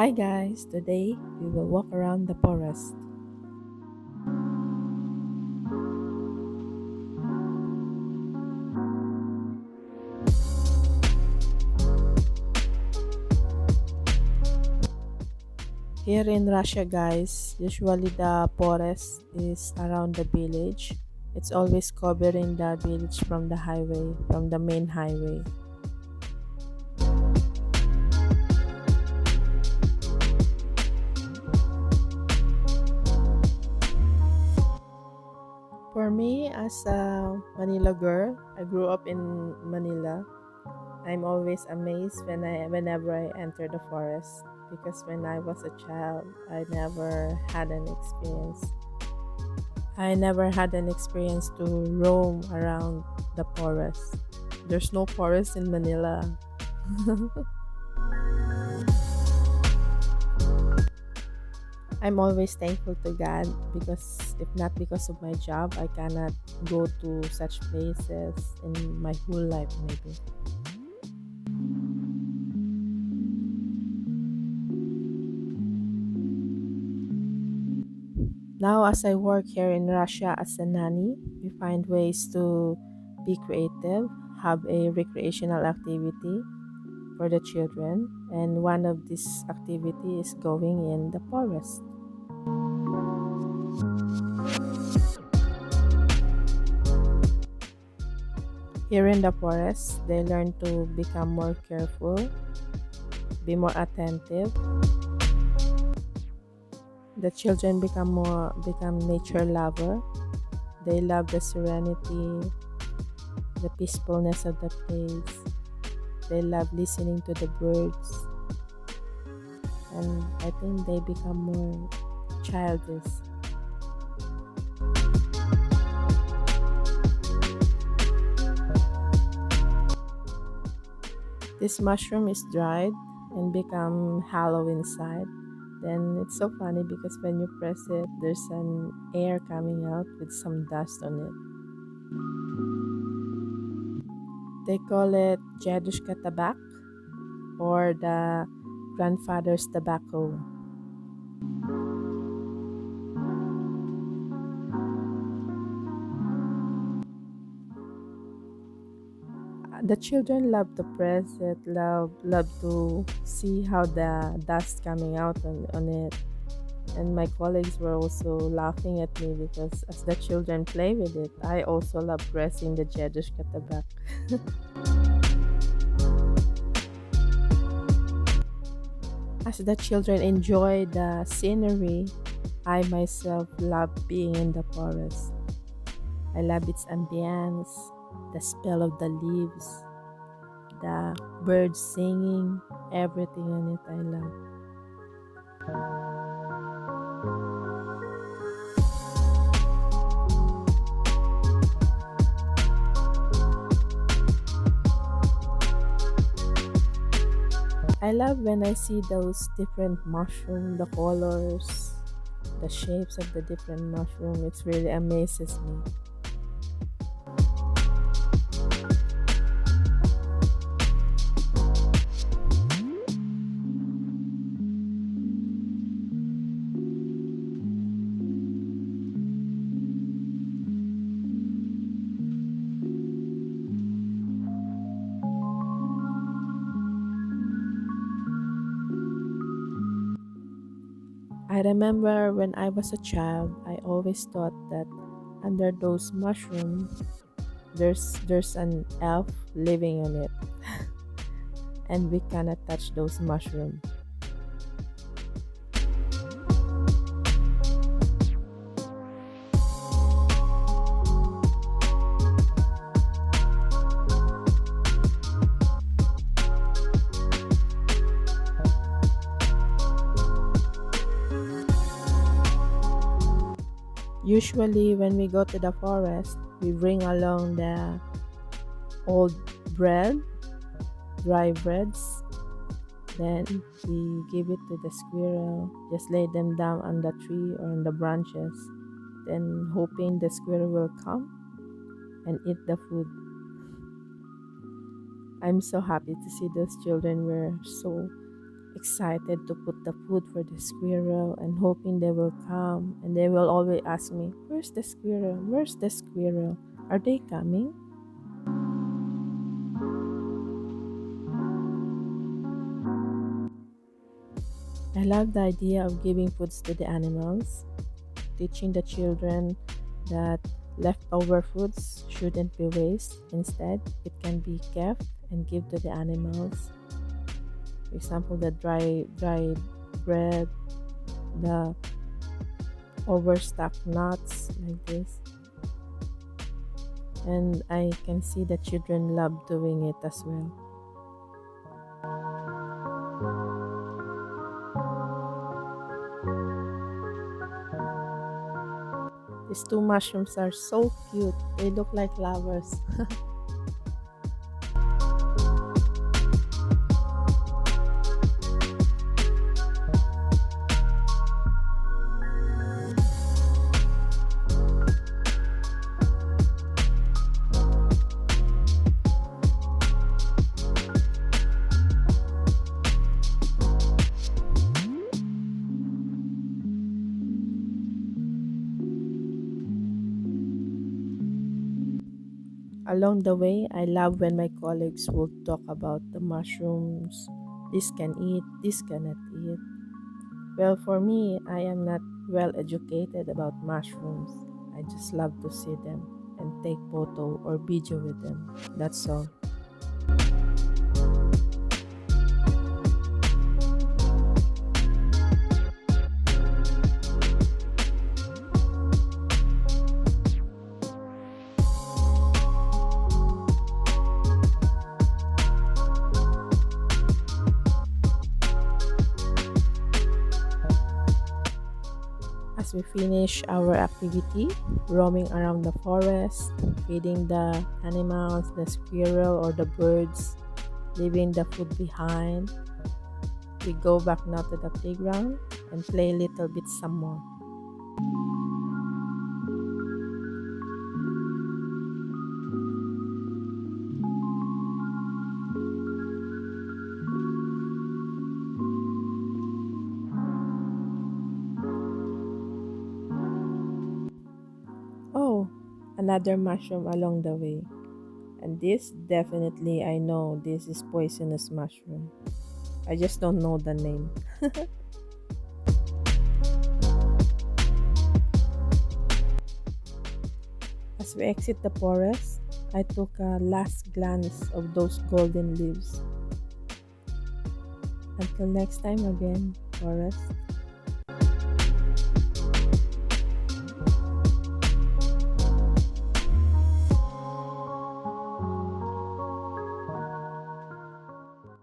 Hi guys, today we will walk around the forest. Here in Russia guys, usually the forest is around the village. It's always covering the village from the highway, from the main highway. For me, as a Manila girl, I grew up in Manila. I'm always amazed whenever I enter the forest because when I was a child, I never had an experience to roam around the forest. There's no forest in Manila. I'm always thankful to God because if not because of my job, I cannot go to such places in my whole life maybe. Now, as I work here in Russia as a nanny, we find ways to be creative, have a recreational activity for the children, and one of these activity is going in the forest. Here in the forest, they learn to become more careful, be more attentive. The children become nature lover. They love the serenity, the peacefulness of the place. They love listening to the birds, and I think they become more childish. This mushroom is dried and become hollow inside. Then it's so funny because when you press it, there's an air coming out with some dust on it. They call it Jedushka tabak or the grandfather's tobacco. The children love to press it, love to see how the dust coming out on it. And my colleagues were also laughing at me because as the children play with it, I also love pressing the Jedushka tabak. As the children enjoy the scenery, I myself love being in the forest. I love its ambience, the smell of the leaves, the birds singing, everything in it I love. I love when I see those different mushrooms, the colors, the shapes of the different mushroom. It really amazes me. I remember when I was a child, I always thought that under those mushrooms, there's an elf living on it, and we cannot touch those mushrooms. Usually, when we go to the forest, we bring along the old bread, dry breads. Then we give it to the squirrel, just lay them down on the tree or on the branches, then hoping the squirrel will come and eat the food. I'm so happy to see those children were so excited to put the food for the squirrel and hoping they will come, and they will always ask me, "Where's the squirrel? Where's the squirrel? Are they coming?" I love the idea of giving foods to the animals, teaching the children that leftover foods shouldn't be waste. Instead, it can be kept and give to the animals. For example, the dried bread, the overstuffed nuts like this. And I can see the children love doing it as well. These two mushrooms are so cute. They look like flowers. Along the way, I love when my colleagues will talk about the mushrooms. This can eat, this cannot eat. Well, for me, I am not well educated about mushrooms. I just love to see them and take photo or video with them. That's all. As we finish our activity, roaming around the forest, feeding the animals, the squirrel or the birds, leaving the food behind, we go back now to the playground and play a little bit some more. Oh, another mushroom along the way. And this definitely I know this is poisonous mushroom. I just don't know the name. As we exit the forest, I took a last glance of those golden leaves. Until next time again, forest.